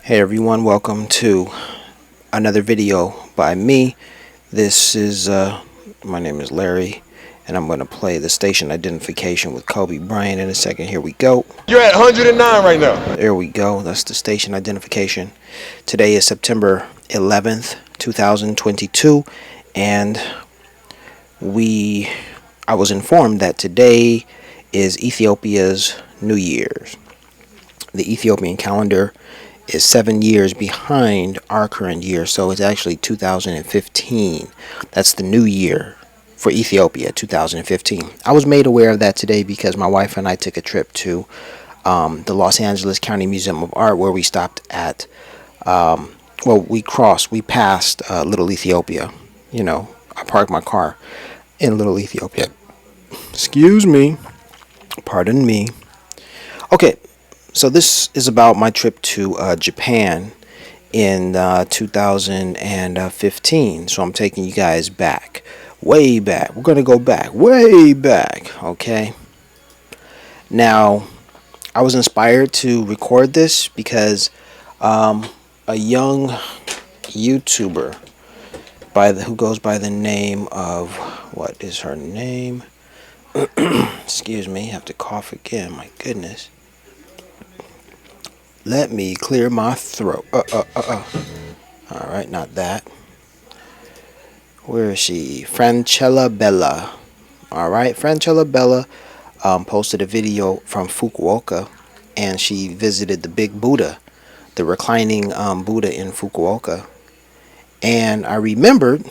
Hey everyone, welcome to another video by me. This is my name is Larry, and I'm going to play the station identification with Kobe Bryant in a second. Here we go. You're at 109 right now. There we go. That's the station identification. Today is September 11th, 2022, and I was informed that today is Ethiopia's New Year's. The Ethiopian calendar is 7 years behind our current year, so it's actually 2015. That's the new year for Ethiopia, 2015. I was made aware of that today because my wife and I took a trip to the Los Angeles County Museum of Art, where we stopped at, we passed Little Ethiopia. I parked my car in Little Ethiopia. Excuse me. Pardon me. Okay. So this is about my trip to Japan in 2015. So I'm taking you guys back, way back. We're going to go back, way back, okay? Now, I was inspired to record this because a young YouTuber who goes by the name of, what is her name? Excuse me, I have to cough again, my goodness. Let me clear my throat. Alright, not that. Where is she? Francella Bella. Alright, Francella Bella posted a video from Fukuoka, and she visited the big Buddha, the reclining Buddha in Fukuoka. And I remembered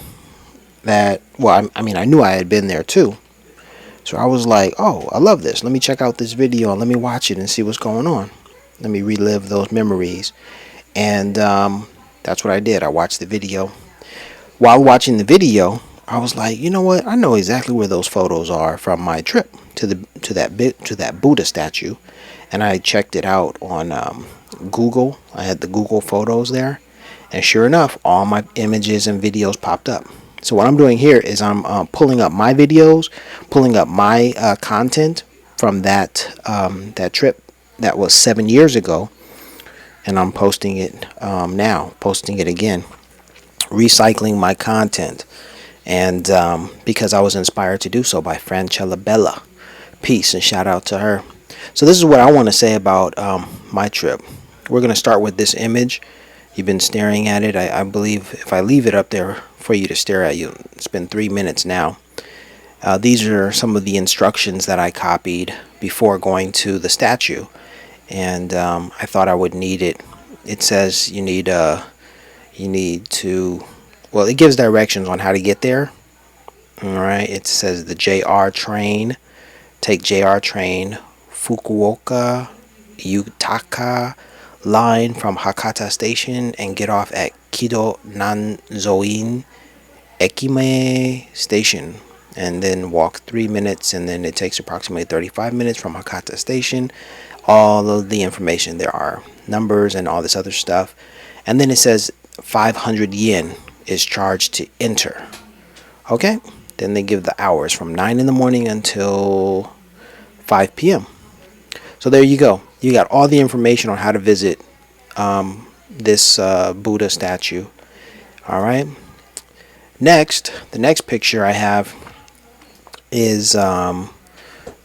that, I knew I had been there too. So I was like, oh, I love this. Let me check out this video and let me watch it and see what's going on. Let me relive those memories. And that's what I did. I watched the video. While watching the video, I was like, you know what? I know exactly where those photos are from my trip to that Buddha statue. And I checked it out on Google. I had the Google photos there. And sure enough, all my images and videos popped up. So what I'm doing here is I'm pulling up my videos, pulling up my content from that trip. That was 7 years ago, and I'm posting it now, posting it again, recycling my content, and because I was inspired to do so by Francella Bella. Peace and shout out to her. So this is what I want to say about my trip. We're going to start with this image. You've been staring at it. I believe if I leave it up there for you to stare at, it's been 3 minutes now. These are some of the instructions that I copied before going to the statue. And I thought I would need it. It says you need to, it gives directions on how to get there. Alright, it says the JR train, take JR train, Fukuoka, Yutaka line from Hakata station, and get off at Kido Nanzoin Ekime station. And then walk 3 minutes, and then it takes approximately 35 minutes from Hakata station. All of the information, there are numbers and all this other stuff, and then it says 500 yen is charged to enter. Okay, then they give the hours from 9 in the morning until 5 p.m. So there you go. You got all the information on how to visit this Buddha statue. All right, the next picture I have is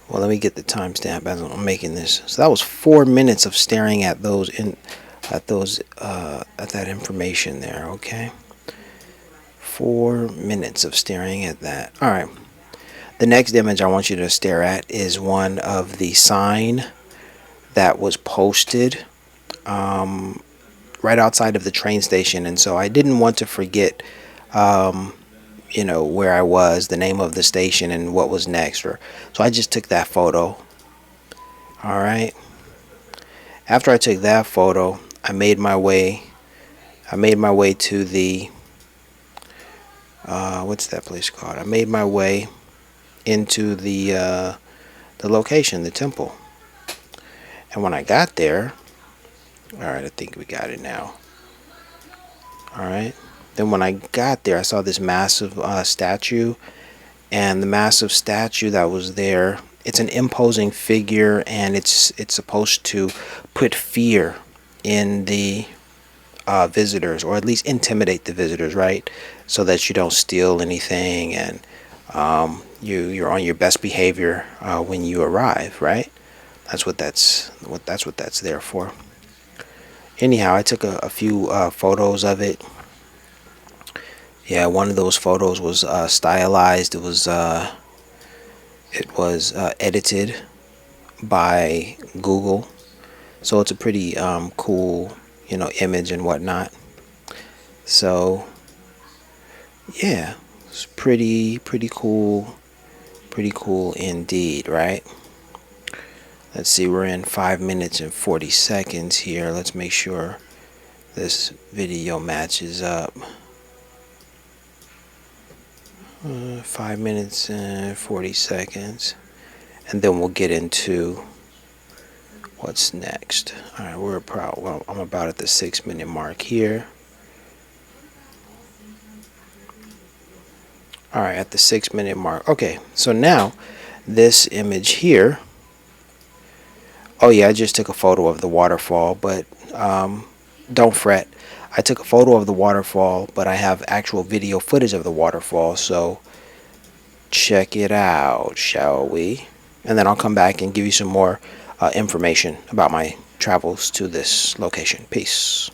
well, let me get the timestamp as I'm making this. So that was 4 minutes of staring at at that information there. Okay, 4 minutes of staring at that. All right. The next image I want you to stare at is one of the sign that was posted right outside of the train station, and so I didn't want to forget where I was, the name of the station, and what was next. So I just took that photo. All right. After I took that photo, I made my way to the what's that place called? I made my way into the location, the temple. And when I got there, all right, I think we got it now. All right. Then when I got there, I saw this massive statue, and the massive statue that was there, it's an imposing figure, and it's supposed to put fear in the visitors, or at least intimidate the visitors, right? So that you don't steal anything, and you're on your best behavior when you arrive, right? That's what that's there for. Anyhow, I took a few photos of it. Yeah, one of those photos was stylized. It was edited by Google, so it's a pretty cool, image and whatnot. So yeah, it's pretty cool indeed, right? Let's see, we're in 5 minutes and 40 seconds here. Let's make sure this video matches up. 5 minutes and 40 seconds, and then we'll get into what's next. All right, I'm about at the 6 minute mark here. All right, at the 6 minute mark. Okay, so now this image here. Oh yeah, I just took a photo of the waterfall, but don't fret. I took a photo of the waterfall, but I have actual video footage of the waterfall, so check it out, shall we? And then I'll come back and give you some more information about my travels to this location. Peace.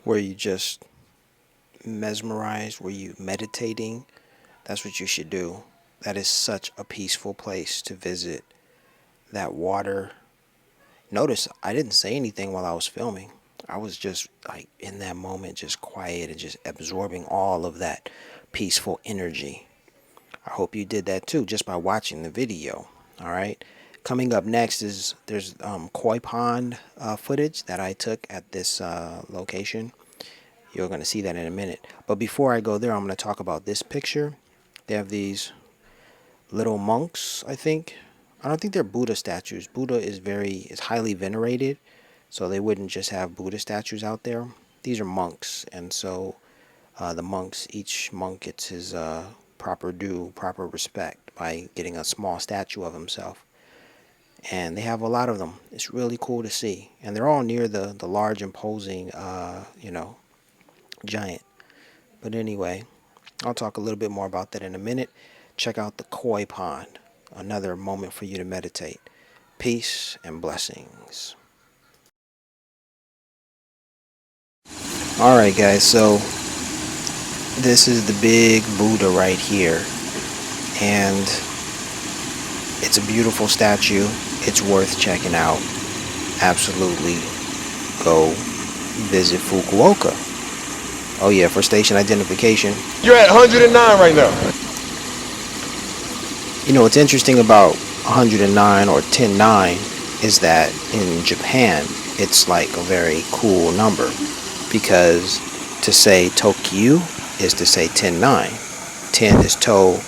Were you just mesmerized? Were you meditating? That's what you should do. That is such a peaceful place to visit. That water. Notice I didn't say anything while I was filming. I was just like in that moment, just quiet and just absorbing all of that peaceful energy. I hope you did that too, just by watching the video. All right. Coming up next is there's koi pond footage that I took at this location. You're going to see that in a minute. But before I go there, I'm going to talk about this picture. They have these little monks, I think. I don't think they're Buddha statues. Buddha is highly venerated, so they wouldn't just have Buddha statues out there. These are monks, and so the monks, each monk gets his proper due, proper respect by getting a small statue of himself. And they have a lot of them. It's really cool to see, and they're all near the large, imposing, giant. But anyway, I'll talk a little bit more about that in a minute. Check out the koi pond. Another moment for you to meditate. Peace and blessings. Alright guys, so this is the big Buddha right here. And it's a beautiful statue. It's worth checking out. Absolutely go visit Fukuoka. Oh yeah, for station identification. You're at 109 right now. You know what's interesting about 109 or 109 is that in Japan it's like a very cool number, because to say Tokyo is to say 109. 10 is To,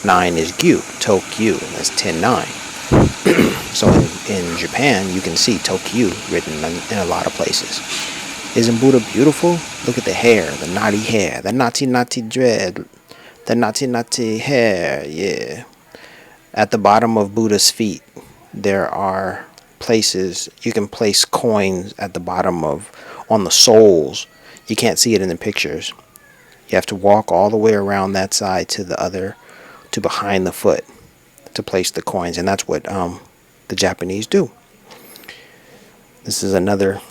9 is Gyu. Tokyo, that's 109. So in Japan you can see Tokyo written in a lot of places. Isn't Buddha beautiful? Look at the hair, the knotty hair, the naughty dread, the naughty hair, yeah. At the bottom of Buddha's feet, there are places you can place coins at the bottom on the soles. You can't see it in the pictures. You have to walk all the way around that side to behind the foot to place the coins, and that's what the Japanese do. This is another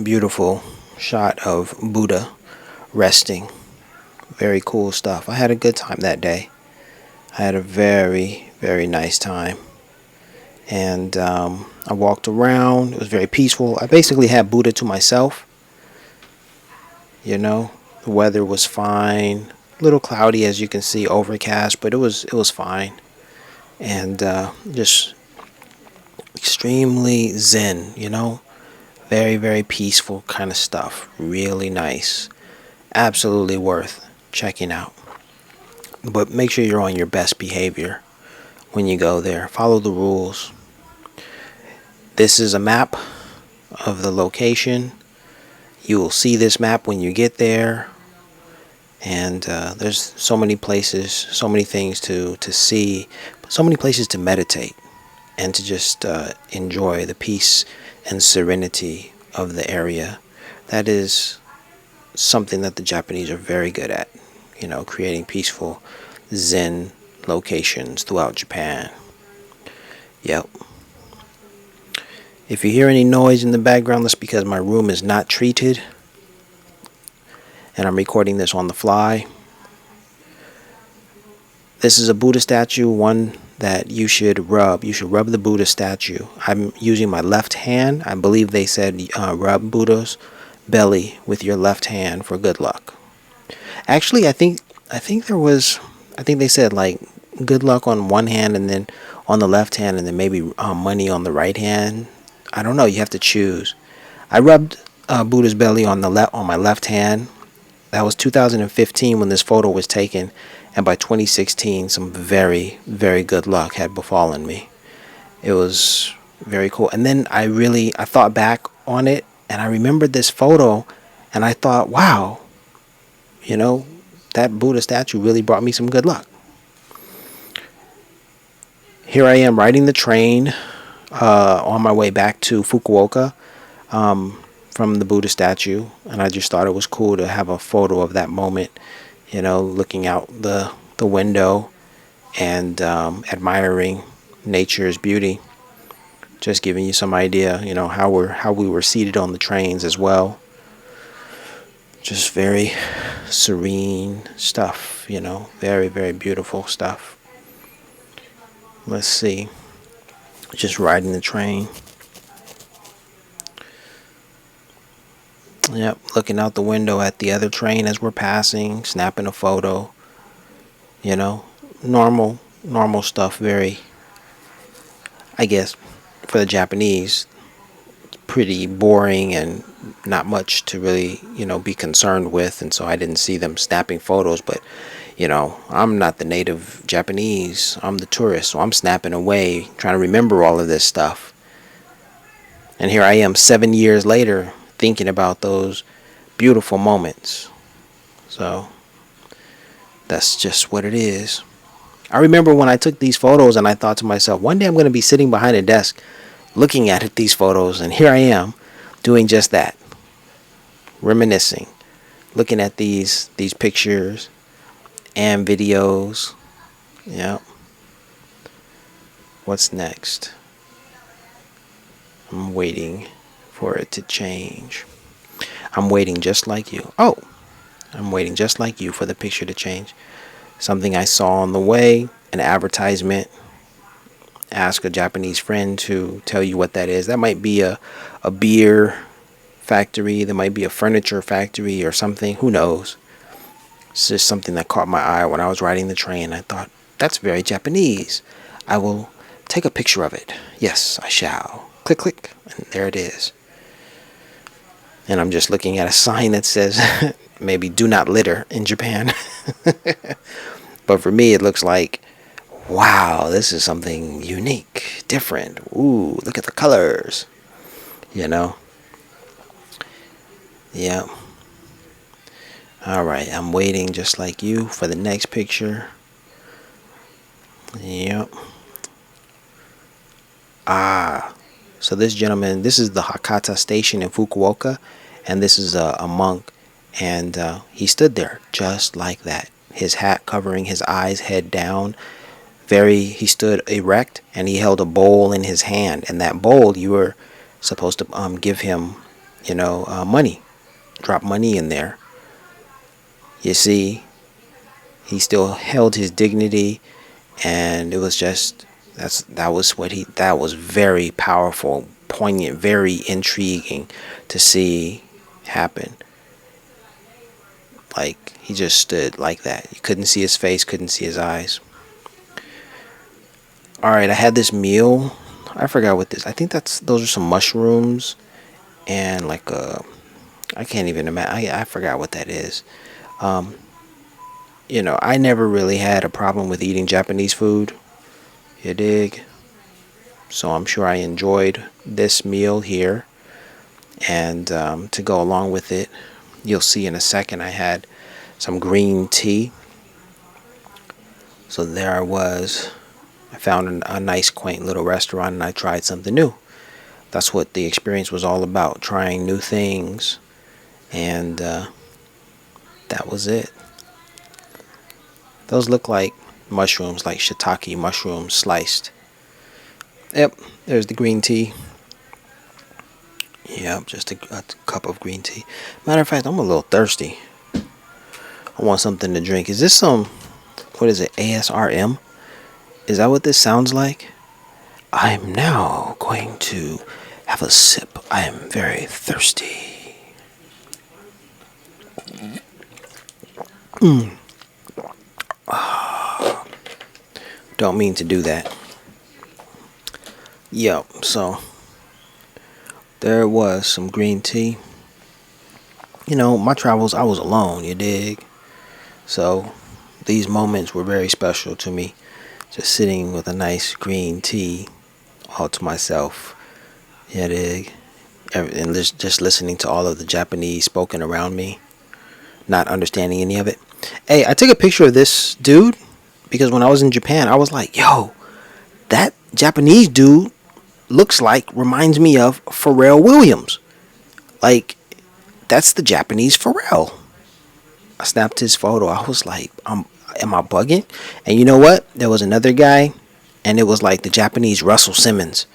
beautiful shot of Buddha resting. Very cool stuff. I had a good time that day. I had a very, very nice time. And I walked around. It was very peaceful. I basically had Buddha to myself. The weather was fine. A little cloudy, as you can see, overcast, but it was fine. and just extremely zen, very, very peaceful kind of stuff. Really nice. Absolutely worth checking out. But make sure you're on your best behavior when you go there. Follow the rules. This is a map of the location. You will see this map when you get there. And there's so many places, so many things to see, so many places to meditate and to just enjoy the peace and serenity of the area. That is something that the Japanese are very good at, creating peaceful Zen locations throughout Japan. Yep. If you hear any noise in the background, that's because my room is not treated and I'm recording this on the fly. This is a Buddha statue, one that you should rub. You should rub the Buddha statue. I'm using my left hand. I believe they said rub Buddha's belly with your left hand for good luck. Actually, I think they said like good luck on one hand and then on the left hand and then maybe money on the right hand. I don't know. You have to choose. I rubbed Buddha's belly on my left hand. That was 2015 when this photo was taken, and by 2016, some very, very good luck had befallen me. It was very cool. And then I thought back on it, and I remembered this photo, and I thought, wow, that Buddha statue really brought me some good luck. Here I am riding the train on my way back to Fukuoka from the Buddha statue, and I just thought it was cool to have a photo of that moment, looking out the window and admiring nature's beauty. Just giving you some idea, how we were seated on the trains as well. Just very serene stuff, very, very beautiful stuff. Let's see. Just riding the train. Yep, looking out the window at the other train as we're passing, snapping a photo. Normal stuff. Very, I guess, for the Japanese, pretty boring and not much to really, be concerned with. And so I didn't see them snapping photos, but I'm not the native Japanese. I'm the tourist, so I'm snapping away, trying to remember all of this stuff. And here I am 7 years later thinking about those beautiful moments. So that's just what it is. I remember when I took these photos and I thought to myself, one day I'm going to be sitting behind a desk looking at these photos, and here I am doing just that. Reminiscing, looking at these pictures and videos. Yep. What's next? I'm waiting for it to change. I'm waiting just like you. Oh, I'm waiting just like you for the picture to change. Something I saw on the way, an advertisement. Ask a Japanese friend to tell you what that is. That might be a beer factory. There might be a furniture factory or something. Who knows? It's just something that caught my eye when I was riding the train. I thought, that's very Japanese. I will take a picture of it. Yes, I shall. Click, click. And there it is. And I'm just looking at a sign that says, maybe do not litter in Japan. But for me, it looks like, wow, this is something unique, different. Ooh, look at the colors. Yeah. All right, I'm waiting just like you for the next picture. Yep. So this gentleman, this is the Hakata station in Fukuoka, and this is a monk, and he stood there just like that. His hat covering his eyes, head down. He stood erect, and he held a bowl in his hand, and that bowl, you were supposed to give him, money, drop money in there. You see, he still held his dignity, and it was just that was very powerful, poignant, very intriguing to see happen. Like, he just stood like that. You couldn't see his face, couldn't see his eyes. All right, I had this meal. I forgot what this. I think those are some mushrooms and like I can't even imagine. I forgot what that is. Um, I never really had a problem with eating Japanese food. You dig? So I'm sure I enjoyed this meal here. And to go along with it, you'll see in a second, I had some green tea. So there I was. I found a nice, quaint little restaurant and I tried something new. That's what the experience was all about, trying new things. And that was it. Those look like mushrooms, like shiitake mushrooms sliced. Yep, there's the green tea. Yep, just a cup of green tea. Matter of fact, I'm a little thirsty. I want something to drink. Is this what is it, ASRM? Is that what this sounds like? I'm now going to have a sip. I am very thirsty. Don't mean to do that. Yep, so there was some green tea. My travels, I was alone, you dig? So these moments were very special to me. Just sitting with a nice green tea all to myself, you dig? And just listening to all of the Japanese spoken around me, not understanding any of it. Hey, I took a picture of this dude because when I was in Japan, I was like, yo, that Japanese dude reminds me of Pharrell Williams. Like, that's the Japanese Pharrell. I snapped his photo. I was like, am I bugging? And you know what? There was another guy, and it was like the Japanese Russell Simmons.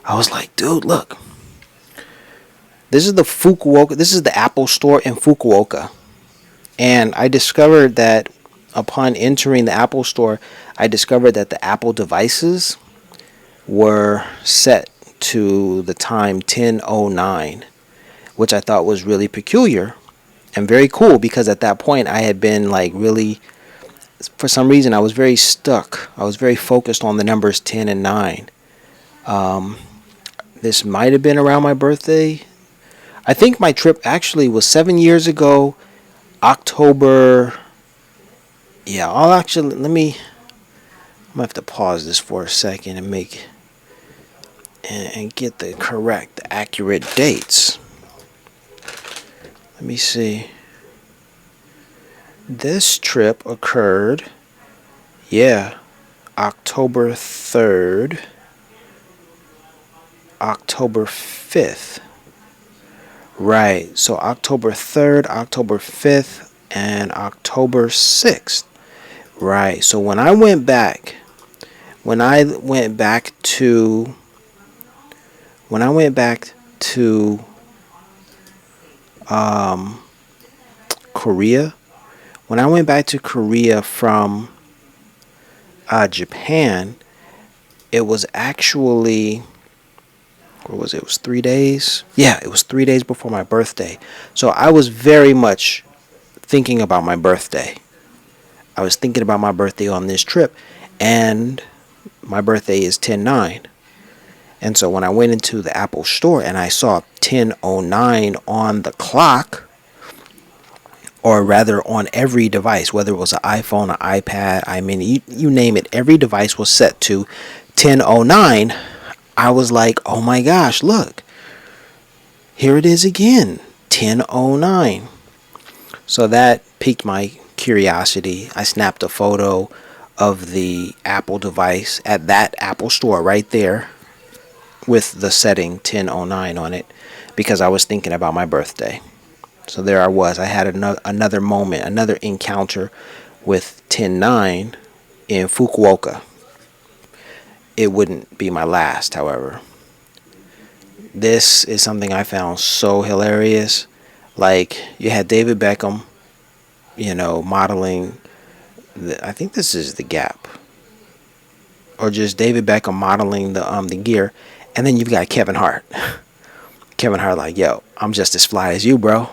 I was like, dude, look. This is the Fukuoka. This is the Apple store in Fukuoka. And I discovered that upon entering the Apple store, I discovered that the Apple devices were set to the time 10:09, which I thought was really peculiar and very cool because at that point I had been like really, for some reason, I was very stuck. I was very focused on the numbers 10 and 9. This might have been around my birthday. I think my trip actually was 7 years ago, October. Yeah, I'm gonna have to pause this for a second and get the correct, accurate dates. Let me see. This trip occurred, October 3rd, October 5th. Right, so October 3rd, October 5th, and October 6th. Right, so when I went back to Korea, when I went back to Korea from Japan, it was actually, what was it? It was 3 days. Yeah, it was 3 days before my birthday. So I was very much thinking about my birthday. I was thinking about my birthday on this trip, and my birthday is 10/9. And so when I went into the Apple store and I saw 10:09 on the clock, or rather on every device, whether it was an iPhone, an iPad, I mean, you name it, every device was set to 10:09. I was like, oh my gosh, look, here it is again, 10:09. So that piqued my curiosity. I snapped a photo of the Apple device at that Apple store right there with the setting 10:09 on it because I was thinking about my birthday. So there I was. I had another moment, another encounter with 10:09 in Fukuoka. It wouldn't be my last, however. This is something I found so hilarious. Like, you had David Beckham, modeling. I think this is the Gap, or just David Beckham modeling the gear, and then you've got Kevin Hart. Kevin Hart, like, yo, I'm just as fly as you, bro.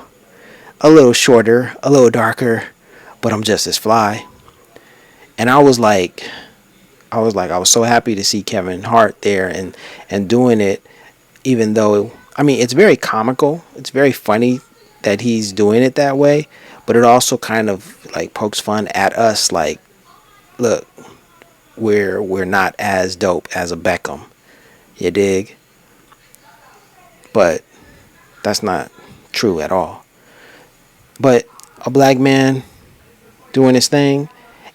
A little shorter, a little darker, but I'm just as fly. And I was like, I was so happy to see Kevin Hart there and doing it, even though I mean it's very comical, it's very funny that he's doing it that way, but it also kind of like pokes fun at us, like, look, we're not as dope as a Beckham, you dig? But that's not true at all. But a black man doing his thing,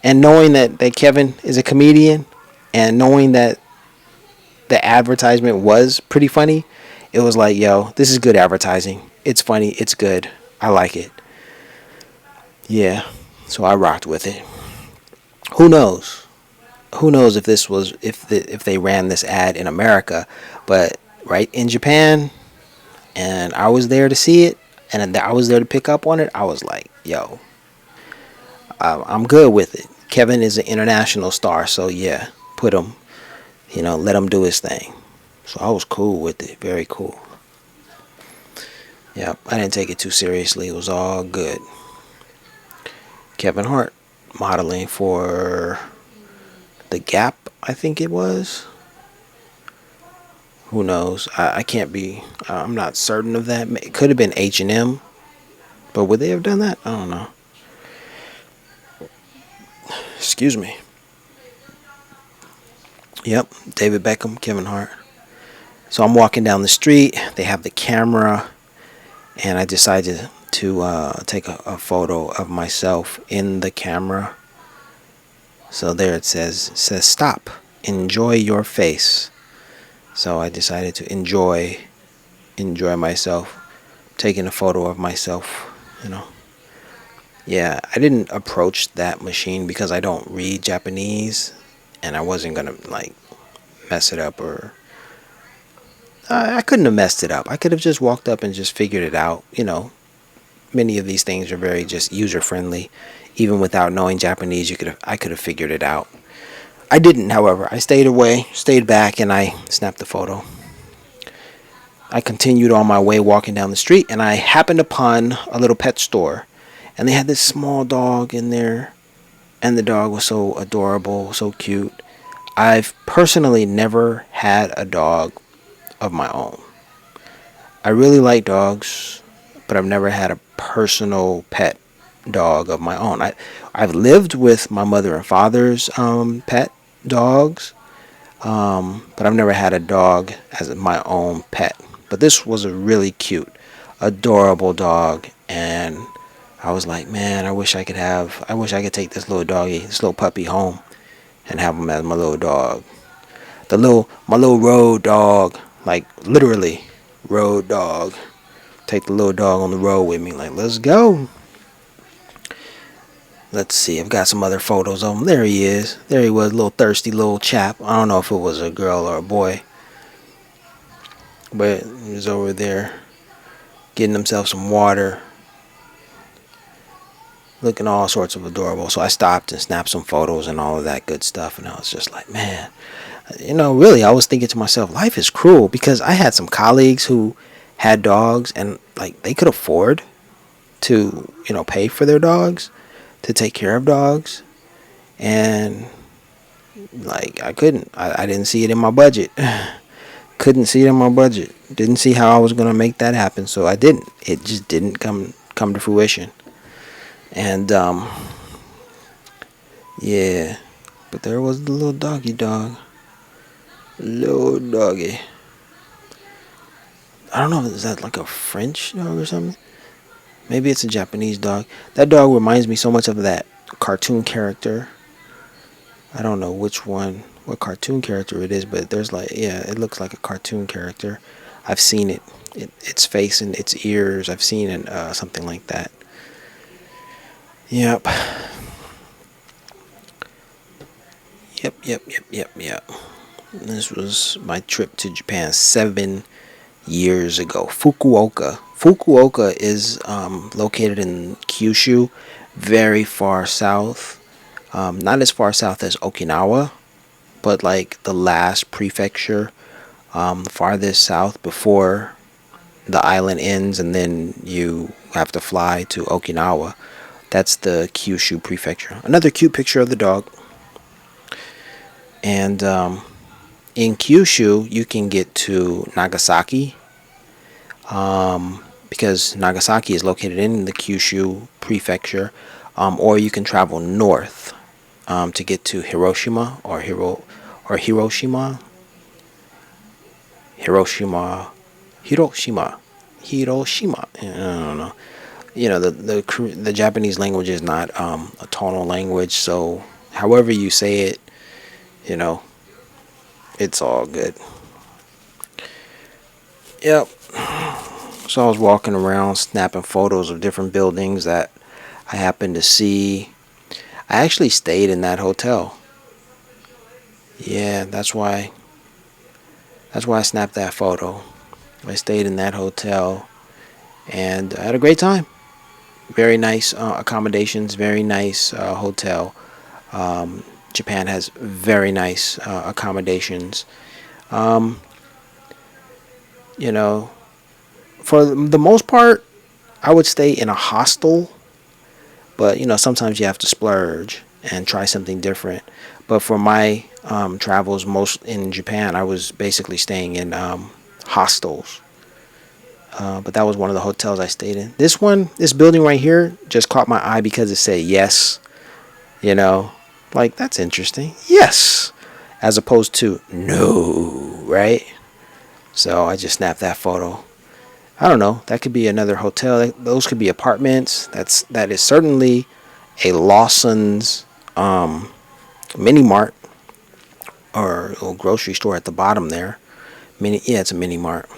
and knowing that Kevin is a comedian, and knowing that the advertisement was pretty funny, it was like, yo, this is good advertising. It's funny. It's good. I like it. Yeah. So I rocked with it. Who knows? Who knows if this was if they ran this ad in America, but right in Japan, and I was there to see it, and I was there to pick up on it. I was like, yo, I'm good with it. Kevin is an international star, so yeah, put him, let him do his thing. So I was cool with it. Very cool. Yep, I didn't take it too seriously. It was all good. Kevin Hart modeling for The Gap, I think it was. Who knows? I can't be. I'm not certain of that. It could have been H&M, but would they have done that? I don't know. Excuse me. Yep, David Beckham, Kevin Hart. So I'm walking down the street. They have the camera, and I decided to take a photo of myself in the camera. So there it says stop, enjoy your face. So I decided to enjoy myself, taking a photo of myself. Yeah, I didn't approach that machine because I don't read Japanese, and I wasn't gonna like mess it up, or I couldn't have messed it up. I could have just walked up and just figured it out. Many of these things are very just user friendly. Even without knowing Japanese, I could have figured it out. I didn't, however. I stayed back, and I snapped the photo. I continued on my way walking down the street, and I happened upon a little pet store, and they had this small dog in there, and the dog was so adorable, so cute. I've personally never had a dog of my own. I really like dogs, but I've never had a personal pet dog of my own. I've lived with my mother and father's pet dogs, but I've never had a dog as my own pet. But this was a really cute, adorable dog, and I was like, man, I wish I could take this little doggy, this little puppy home, and have him as my little dog. My little road dog, like literally, road dog. Take the little dog on the road with me, like, let's go. Let's see, I've got some other photos of him. There he is. There he was, a little thirsty little chap. I don't know if it was a girl or a boy, but he was over there getting himself some water, looking all sorts of adorable. So I stopped and snapped some photos and all of that good stuff, and I was just like, man, really, I was thinking to myself, life is cruel, because I had some colleagues who had dogs, and like they could afford to, pay for their dogs, to take care of dogs, and like I couldn't. I didn't see it in my budget. Couldn't see it in my budget. Didn't see how I was gonna make that happen, so I didn't. It just didn't come to fruition. And yeah, but there was the little doggy dog, little doggy. I don't know, is that like a French dog or something? Maybe it's a Japanese dog. That dog reminds me so much of that cartoon character. I don't know what cartoon character it is, but there's like, yeah, it looks like a cartoon character. I've seen it. Its face and its ears. I've seen it, something like that. Yep. Yep. This was my trip to Japan 7 years ago. Fukuoka. Fukuoka is located in Kyushu, very far south. Not as far south as Okinawa, but like the last prefecture, farthest south before the island ends, and then you have to fly to Okinawa. That's the Kyushu prefecture. Another cute picture of the dog. And in Kyushu, you can get to Nagasaki, because Nagasaki is located in the Kyushu prefecture, or you can travel north to get to Hiroshima or Hiroshima, Hiroshima. I don't know. The Japanese language is not a tonal language, so however you say it, you know, it's all good. Yep. So I was walking around snapping photos of different buildings that I happened to see. I actually stayed in that hotel. Yeah, that's why. That's why I snapped that photo. I stayed in that hotel and I had a great time. Very nice accommodations. Very nice hotel. Japan has very nice accommodations. Um, you know, for the most part, I would stay in a hostel, but sometimes you have to splurge and try something different. But for my travels, most in Japan, I was basically staying in hostels. But that was one of the hotels I stayed in. This building right here, just caught my eye because it said yes. You know, like that's interesting. Yes, as opposed to no, right? So I just snapped that photo. I don't know. That could be another hotel. Those could be apartments. That is certainly a Lawson's mini mart or a little grocery store at the bottom there. Yeah, it's a mini mart.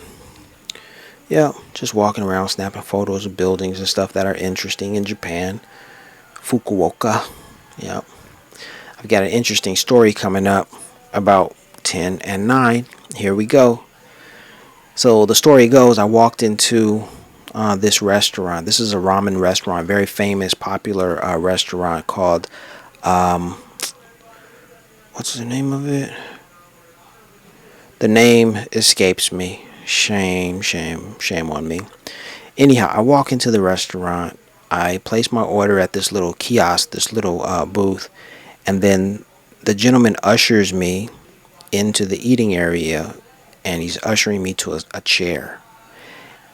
Yeah, just walking around snapping photos of buildings and stuff that are interesting in Japan. Fukuoka. Yep. I've got an interesting story coming up about 10 and 9. Here we go. So the story goes, I walked into this restaurant. This is a ramen restaurant, very famous, popular restaurant called, what's the name of it? The name escapes me. Shame, shame, shame on me. Anyhow, I walk into the restaurant. I place my order at this little kiosk, this little booth, and then the gentleman ushers me into the eating area, and he's ushering me to a chair.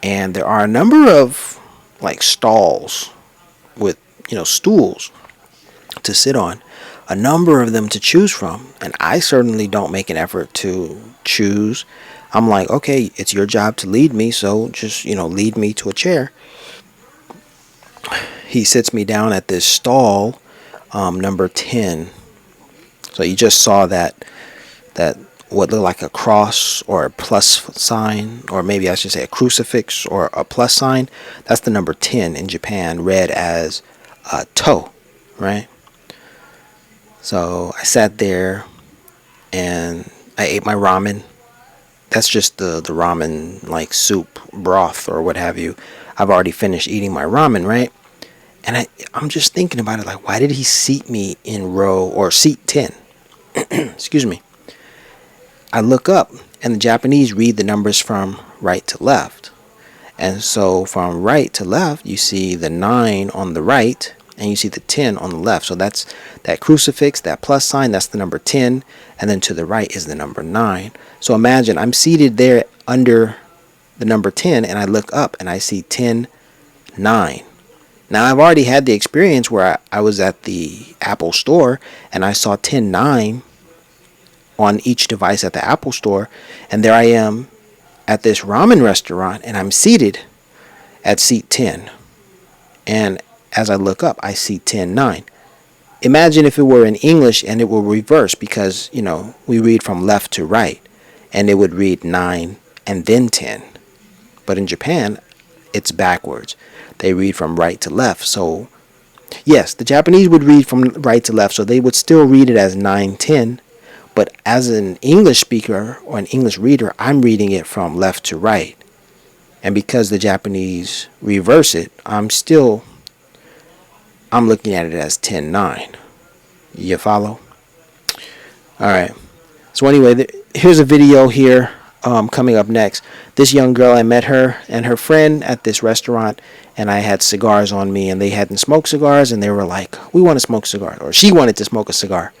And there are a number of like stalls with stools to sit on, a number of them to choose from, and I certainly don't make an effort to choose. I'm like, okay, it's your job to lead me, so just lead me to a chair. He sits me down at this stall, number 10. So you just saw that what looked like a cross or a plus sign, or maybe I should say a crucifix or a plus sign. That's the number 10 in Japan, read as to, right? So I sat there and I ate my ramen. That's just the ramen, like soup, broth, or what have you. I've already finished eating my ramen, right? And I'm just thinking about it, like, why did he seat me in row or seat 10? Excuse me. I look up, and the Japanese read the numbers from right to left. And so from right to left, you see the 9 on the right, and you see the 10 on the left. So that's that crucifix, that plus sign, that's the number 10. And then to the right is the number 9. So imagine I'm seated there under the number 10, and I look up, and I see 10, 9. Now, I've already had the experience where I was at the Apple store, and I saw 10, 9 on each device at the Apple store. And there I am at this ramen restaurant, and I'm seated at seat 10. And as I look up, I see 10, 9. Imagine if it were in English and it were reversed, because, we read from left to right, and it would read 9 and then 10. But in Japan, it's backwards. They read from right to left. So, yes, the Japanese would read from right to left, so they would still read it as 9, 10. But as an English speaker or an English reader, I'm reading it from left to right. And because the Japanese reverse it, I'm looking at it as 10, 9. You follow? All right. So anyway, here's a video here coming up next. This young girl, I met her and her friend at this restaurant, and I had cigars on me, and they hadn't smoked cigars, and they were like, we want to smoke cigars, or she wanted to smoke a cigar.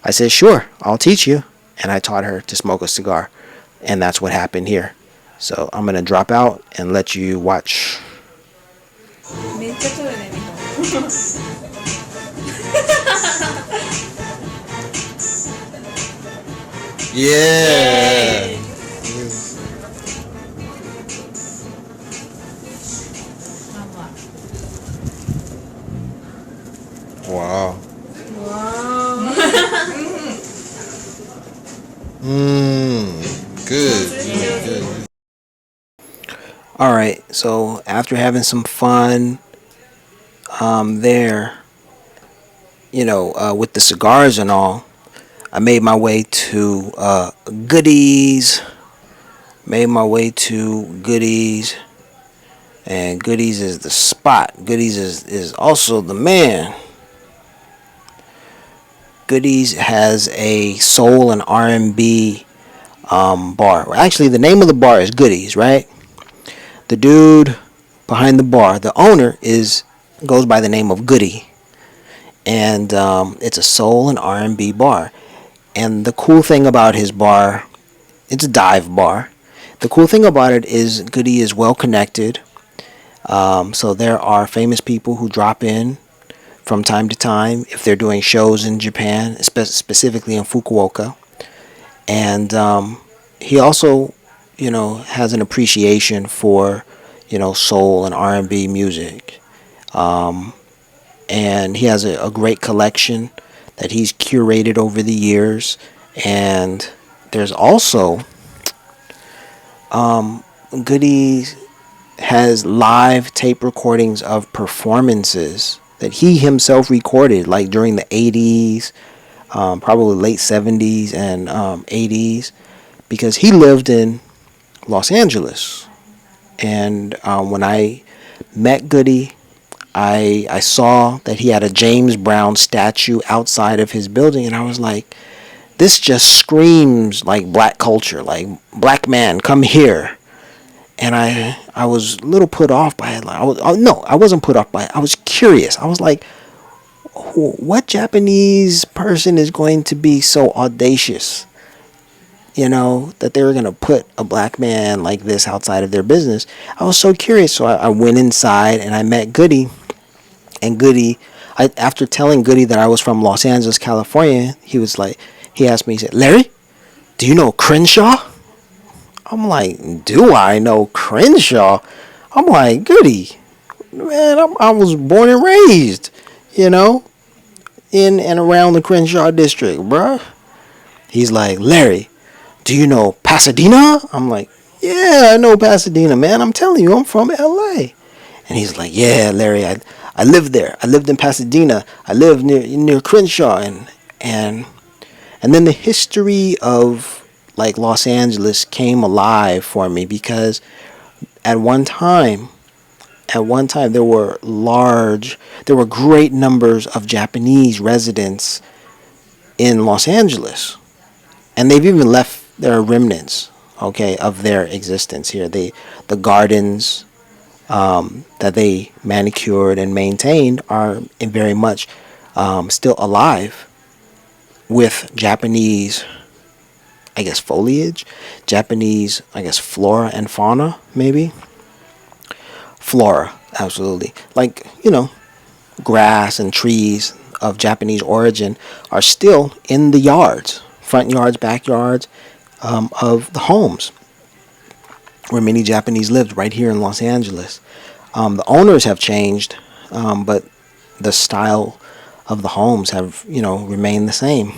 I said, sure, I'll teach you. And I taught her to smoke a cigar. And that's what happened here. So I'm going to drop out and let you watch. めっちゃ撮るね、みほ。Yeah. Wow. Wow. Good. Good. All right. So after having some fun there, with the cigars and all, I made my way to Goodies. Made my way to Goodies. And Goodies is the spot. Goodies is also the man. Goodies has a soul and R&B bar. Actually, the name of the bar is Goodies, right? The dude behind the bar, the owner, goes by the name of Goody, and it's a soul and R&B bar. And the cool thing about his bar, it's a dive bar. The cool thing about it is Goody is well connected. So there are famous people who drop in from time to time if they're doing shows in Japan, specifically in Fukuoka. And he also, has an appreciation for, soul and R&B music. And he has a great collection that he's curated over the years. And there's also Goody has live tape recordings of performances that he himself recorded, like during the 80s, probably late 70s and 80s, because he lived in Los Angeles. And when I met Goody, I saw that he had a James Brown statue outside of his building, and I was like, this just screams like black culture, like black man, come here. And I was a little put off by it. I wasn't put off by it. I was curious. I was like, what Japanese person is going to be so audacious, that they were going to put a black man like this outside of their business? I was so curious. So I went inside and I met Goody. And Goody, after telling Goody that I was from Los Angeles, California, he asked me, he said, Larry, do you know Crenshaw? I'm like, do I know Crenshaw? I'm like, Goody, man, I was born and raised, in and around the Crenshaw district, bruh. He's like, Larry, do you know Pasadena? I'm like, yeah, I know Pasadena, man. I'm telling you, I'm from LA. And he's like, yeah, Larry, I lived there. I lived in Pasadena. I lived near Crenshaw. And then the history of like Los Angeles came alive for me, because at one time there were great numbers of Japanese residents in Los Angeles, and they've even left their remnants, of their existence here. The gardens that they manicured and maintained are very much still alive with Japanese, I guess, foliage, Japanese, I guess, flora and fauna, maybe. Flora, absolutely. Like, grass and trees of Japanese origin are still in the yards, front yards, backyards of the homes where many Japanese lived right here in Los Angeles. The owners have changed, but the style of the homes have, remained the same.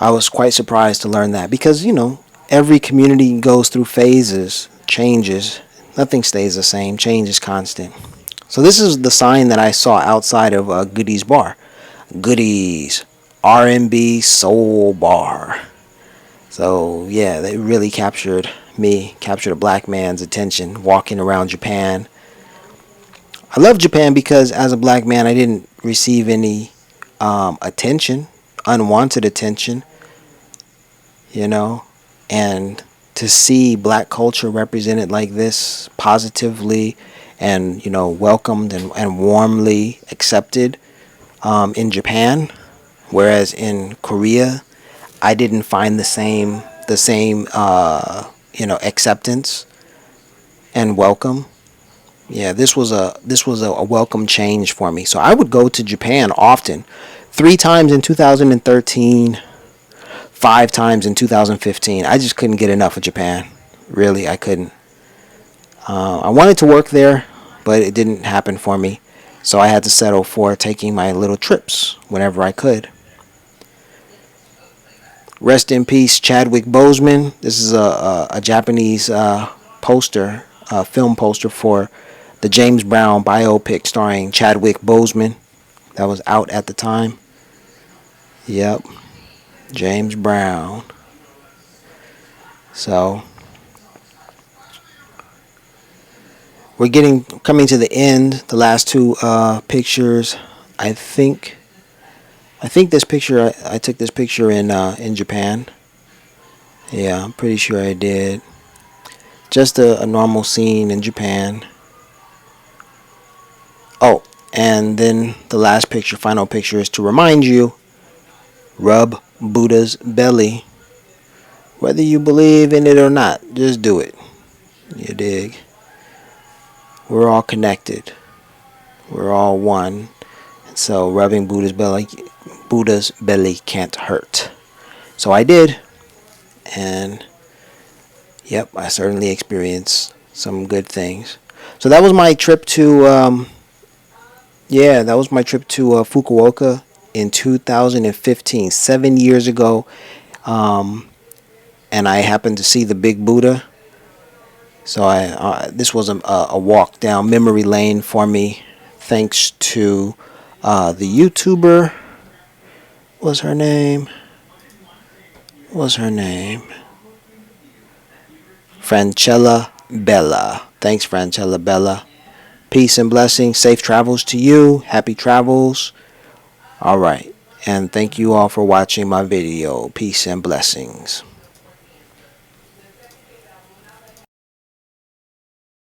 I was quite surprised to learn that, because, every community goes through phases, changes. Nothing stays the same. Change is constant. So this is the sign that I saw outside of Goody's bar. Goody's R&B Soul Bar. So yeah, they really captured a black man's attention walking around Japan. I love Japan because as a black man, I didn't receive any attention, unwanted attention, and to see black culture represented like this positively and, welcomed and warmly accepted in Japan, whereas in Korea, I didn't find the same acceptance and welcome. Yeah, this was a welcome change for me. So I would go to Japan often, 3 times in 2013, 5 times in 2015. I just couldn't get enough of Japan. Really, I couldn't. I wanted to work there, but it didn't happen for me. So I had to settle for taking my little trips whenever I could. Rest in peace, Chadwick Boseman. This is a Japanese poster, film poster for the James Brown biopic starring Chadwick Boseman that was out at the time. Yep, James Brown. So we're coming to the end. The last two pictures. I think this picture I took this picture in Japan. Yeah, I'm pretty sure I did. Just a normal scene in Japan. Oh, and then the last picture, final picture, is to remind you: rub Buddha's belly. Whether you believe in it or not, just do it. You dig? We're all connected. We're all one. And so rubbing Buddha's belly can't hurt. So I did. And yep, I certainly experienced some good things. So that was my trip to Fukuoka in 2015, 7 years ago. And I happened to see the big Buddha. So this was a walk down memory lane for me, thanks to the YouTuber. What's her name? Francella Bella. Thanks, Francella Bella. Peace and blessings. Safe travels to you. Happy travels. All right. And thank you all for watching my video. Peace and blessings.